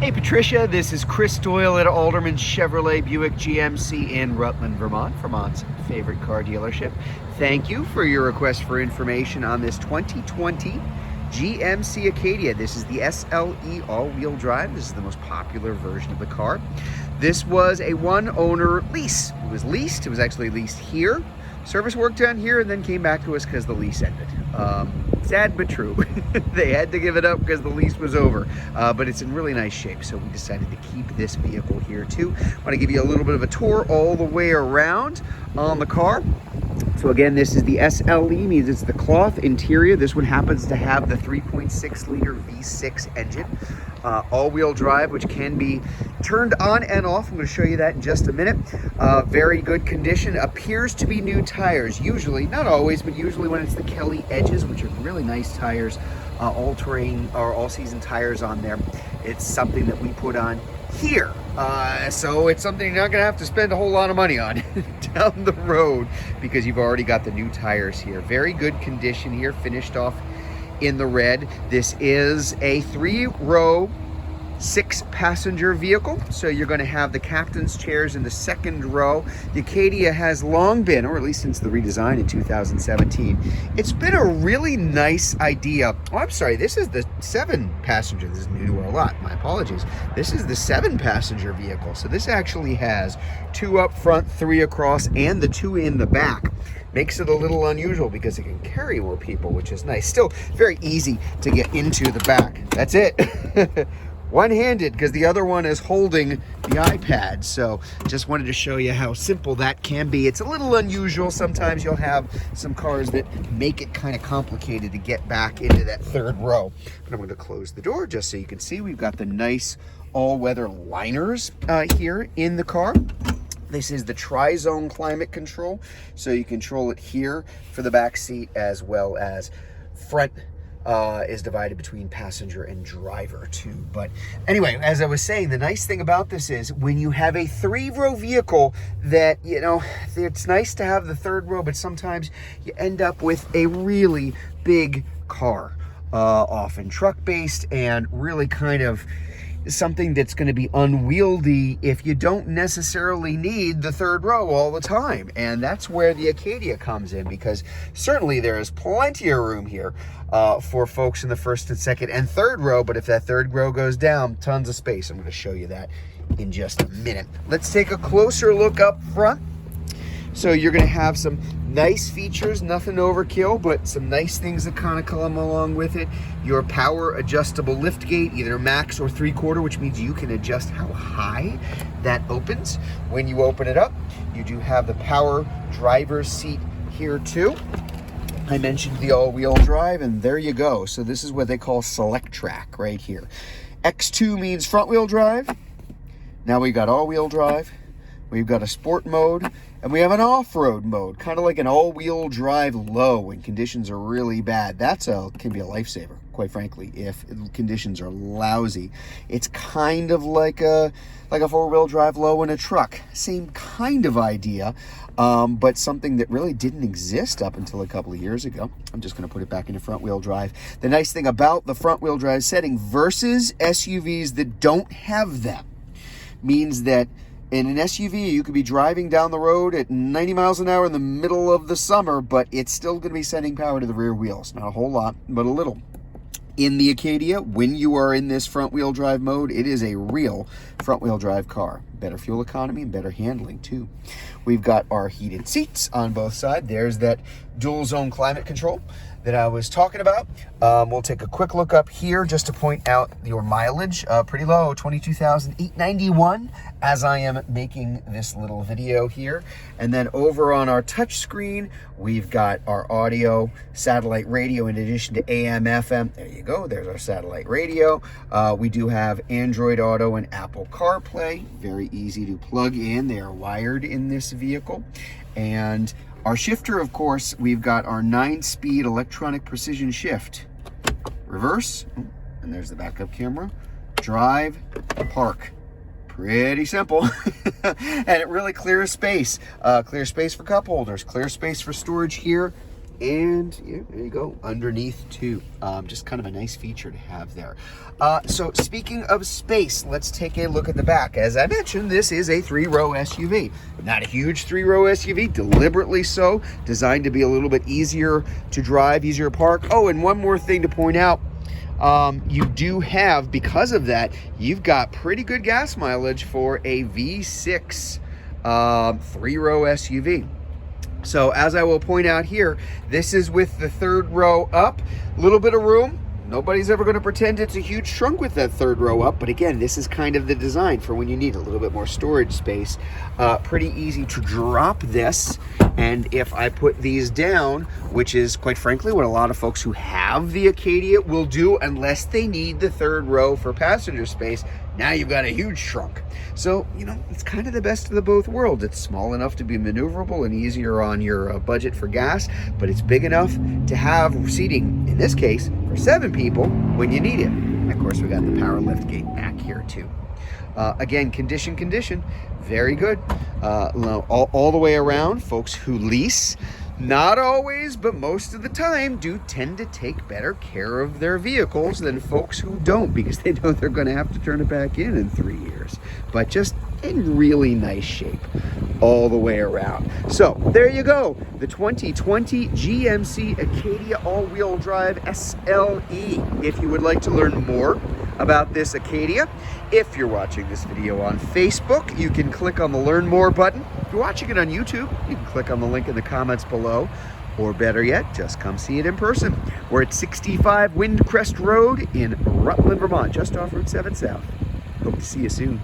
Hey Patricia, this is Chris Doyle at Alderman Chevrolet Buick GMC in Rutland, Vermont, Vermont's favorite car dealership. Thank you for your request for information on this 2020 GMC Acadia. This is the SLE all-wheel drive. This is the most popular version of the car. This was a one-owner lease. It was leased. It was actually leased here. Service work done here and then came back to us because the lease ended. Sad but true. They had to give it up because the lease was over, but it's in really nice shape, so we decided to keep this vehicle here too. I want to give you a little bit of a tour all the way around on the car. So again, this is the SLE, means it's the cloth interior. This one happens to have the 3.6 liter V6 engine, all-wheel drive, which can be turned on and off. I'm going to show you that in just a minute. Very good condition. Appears to be new tires, usually, not always, but usually when it's the Kelly Edges, which are really nice tires, all-terrain or all-season tires on there. It's something that we put on here, so it's something you're not gonna have to spend a whole lot of money on down the road because you've already got the new tires here. Very good condition here, finished off in the red. This is a 3-row 6-passenger vehicle, so you're going to have the captain's chairs in the second row. The Acadia has long been, or at least since the redesign in 2017, it's been a really nice idea. Oh, I'm sorry, this is the 7-passenger. This is new to our lot, my apologies. This is the 7-passenger vehicle, so this actually has 2 up front, 3 across, and the 2 in the back. Makes it a little unusual because it can carry more people, which is nice. Still very easy to get into the back. That's it. One-handed, because the other one is holding the iPad. So just wanted to show you how simple that can be. It's a little unusual. Sometimes you'll have some cars that make it kind of complicated to get back into that third row. But I'm going to close the door just so you can see we've got the nice all-weather liners here in the car. This is the Tri-Zone climate control, so you control it here for the back seat as well as front. Is divided between passenger and driver too. But anyway, as I was saying, the nice thing about this is when you have a 3-row vehicle that, you know, it's nice to have the third row, but sometimes you end up with a really big car, often truck-based, and really kind of something that's going to be unwieldy if you don't necessarily need the third row all the time. And that's where the Acadia comes in, because certainly there is plenty of room here for folks in the first and second and third row. But if that third row goes down, tons of space. I'm going to show you that in just a minute. Let's take a closer look up front. So you're going to have some nice features, nothing overkill, but some nice things that kind of come along with it. Your power adjustable lift gate, either max or 3/4, which means you can adjust how high that opens. When you open it up, you do have the power driver's seat here too. I mentioned the all-wheel drive, and there you go. So this is what they call Select Track right here. X2 means front-wheel drive. Now we've got all-wheel drive. We've got a sport mode, and we have an off-road mode, kind of like an all-wheel drive low when conditions are really bad. Can be a lifesaver, quite frankly, if conditions are lousy. It's kind of like a 4-wheel drive low in a truck. Same kind of idea, but something that really didn't exist up until a couple of years ago. I'm just going to put it back into front-wheel drive. The nice thing about the front-wheel drive setting versus SUVs that don't have them means that in an SUV, you could be driving down the road at 90 miles an hour in the middle of the summer, but it's still going to be sending power to the rear wheels. Not a whole lot, but a little. In the Acadia, when you are in this front-wheel drive mode, it is a real front-wheel drive car. Better fuel economy and better handling, too. We've got our heated seats on both sides. There's that dual-zone climate control that I was talking about. We'll take a quick look up here just to point out your mileage. Pretty low, 22,891 as I am making this little video here. And then over on our touch screen, we've got our audio, satellite radio, in addition to AM, FM. There you go, there's our satellite radio. We do have Android Auto and Apple CarPlay. Very easy to plug in. They are wired in this vehicle. And our shifter, of course, we've got our 9-speed electronic precision shift. Reverse, and there's the backup camera. Drive, park. Pretty simple. And it really clears space. Clear space for cup holders, clear space for storage here And yeah, there you go, underneath too. Just kind of a nice feature to have there. So speaking of space, let's take a look at the back. As I mentioned, this is a 3-row SUV. Not a huge 3-row SUV, deliberately so, designed to be a little bit easier to drive, easier to park. Oh, and one more thing to point out. You do have, because of that, you've got pretty good gas mileage for a V6 3-row SUV. So as I will point out here, this is with the 3rd row up, a little bit of room. Nobody's ever going to pretend it's a huge trunk with that 3rd row up, but again, this is kind of the design for when you need a little bit more storage space. Pretty easy to drop this, and if I put these down, which is quite frankly what a lot of folks who have the Acadia will do unless they need the 3rd row for passenger space, now you've got a huge trunk. So, you know, it's kind of the best of the both worlds. It's small enough to be maneuverable and easier on your budget for gas, but it's big enough to have seating, in this case, for 7 people when you need it. And of course, we got the power lift gate back here too. Again, condition, very good. All the way around, folks who lease, not always, but most of the time, do tend to take better care of their vehicles than folks who don't, because they know they're going to have to turn it back in 3 years. But just in really nice shape all the way around. So there you go, the 2020 GMC Acadia all-wheel drive SLE. If you would like to learn more about this Acadia, if you're watching this video on Facebook, you can click on the Learn More button. If you're watching it on YouTube, you can click on the link in the comments below, or better yet, just come see it in person. We're at 65 Windcrest Road in Rutland, Vermont, just off Route 7 South. Hope to see you soon.